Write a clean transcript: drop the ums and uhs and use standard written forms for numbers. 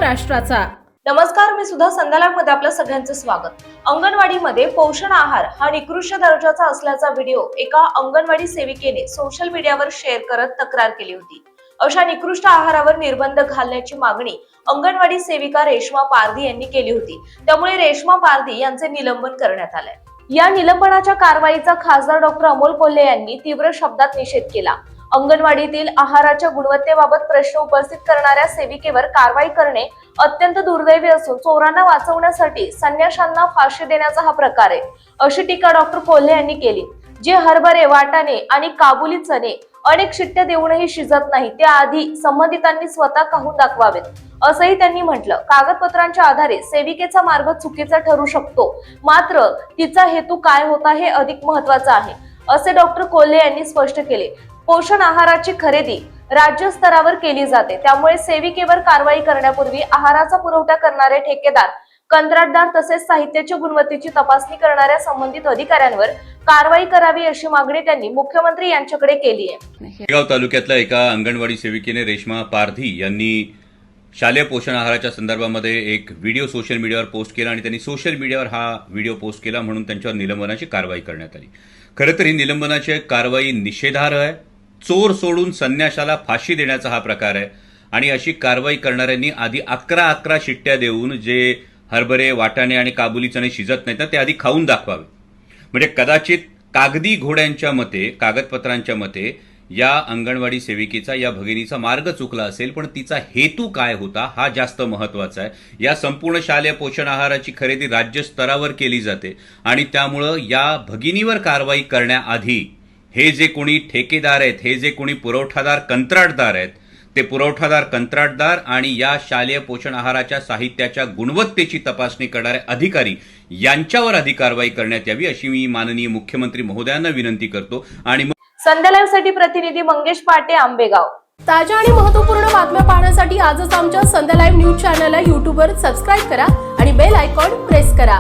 महाराष्ट्राचा। नमस्कार, मी सुद्धा संध्याकाळमध्ये आपलं सगळ्यांचं स्वागत। अंगणवाडीमध्ये पोषण आहार हा निकृष्ट दर्जाचा असल्याचा व्हिडिओ एका अंगणवाडी सेविकेने सोशल मीडियावर शेअर करत तक्रार केली होती। अशा निकृष्ट आहारावर निर्बंध घालण्याची मागणी अंगणवाडी सेविका रेश्मा पारधी यांनी केली होती। त्यामुळे रेश्मा पारधी यांचे निलंबन करण्यात आले। या निलंबनाच्या कारवाईचा खासदार डॉक्टर अमोल कोल्हे यांनी तीव्र शब्दात निषेध केला। अंगणवाडीतील आहाराच्या गुणवत्तेबाबत प्रश्न उपस्थित करणाऱ्या सेविकेवर कारवाई करणे अत्यंत दुर्दैवी असून चोरांना वाचवण्यासाठी संन्याशांना फाशी देण्याचा हा प्रकार आहे, अशी टीका डॉक्टर कोल्हे यांनी केली। जे हरभरे, वाटाणे आणि काबुली चणे अनेक शिट्ट्या देऊनही शिजत नाही, त्या आधी संबंधितांनी स्वतः खाऊन दाखवावेत, असंही त्यांनी म्हटलं। कागदपत्रांच्या आधारे सेविकेचा मार्ग चुकीचा ठरू शकतो, मात्र तिचा हेतू काय होता हे अधिक महत्त्वाचं आहे, असे डॉक्टर कोल्हे यांनी स्पष्ट केले। पोषण आहाराची खरेदी राज्य स्तरावर केली जाते, त्यामुळे सेविकेवर कारवाई करण्यापूर्वी आहाराचा पुरवठा करणारे ठेकेदार, कंत्राटदार तसेच साहित्याच्या गुणवत्तेची तपासणी करणाऱ्या संबंधित अधिकाऱ्यांवर कारवाई करावी, अशी मागणी त्यांनी मुख्यमंत्री यांच्याकडे केली आहे। शेगाव तालुक्यातल्या एका अंगणवाडी सेविकेने रेश्मा पारधी यांनी शालेय पोषण आहाराच्या संदर्भामध्ये एक व्हिडिओ सोशल मीडियावर पोस्ट केला आणि त्यांनी सोशल मीडियावर हा व्हिडिओ पोस्ट केला म्हणून त्यांच्यावर निलंबनाची कारवाई करण्यात आली। खरं तर ही निलंबनाची कारवाई निषेधार्ह आहे। चोर सोडून संन्याशाला फाशी देण्याचा हा प्रकार आहे आणि अशी कारवाई करणाऱ्यांनी आधी 11 शिट्ट्या देऊन जे हरभरे, वाटाणे आणि काबुली चणे शिजत नाहीत ते आधी खाऊन दाखवावे। म्हणजे कदाचित कागदी घोड्यांच्या मते, कागदपत्रांच्या मते या अंगणवाडी सेविकेचा, या भगिनीचा मार्ग चुकला असेल, पण तिचा हेतू काय होता हा जास्त महत्वाचा आहे। या संपूर्ण शालेय पोषण आहाराची खरेदी राज्य स्तरावर केली जाते आणि त्यामुळं या भगिनीवर कारवाई करण्याआधी हे जे कोणी ठेकेदार आहेत, हे जे कोणी पुरवठादार, कंत्राटदार आहेत, ते पुरवठादार, कंत्राटदार आणि या शालेय पोषण आहाराच्या साहित्याच्या गुणवत्तेची तपासणी करणारे अधिकारी यांच्यावर आधी कारवाई करण्यात यावी, अशी मी माननीय मुख्यमंत्री महोदयांना विनंती करतो। आणि संध्या लाईव्ह साठी प्रतिनिधी मंगेश पाटे, आंबेगाव। ताज्या आणि महत्त्वपूर्ण बातम्या पाहण्यासाठी आजच आमच्या संध्या लाईव्ह न्यूज चॅनलला YouTube वर सबस्क्राईब करा आणि बेल आयकॉन प्रेस करा।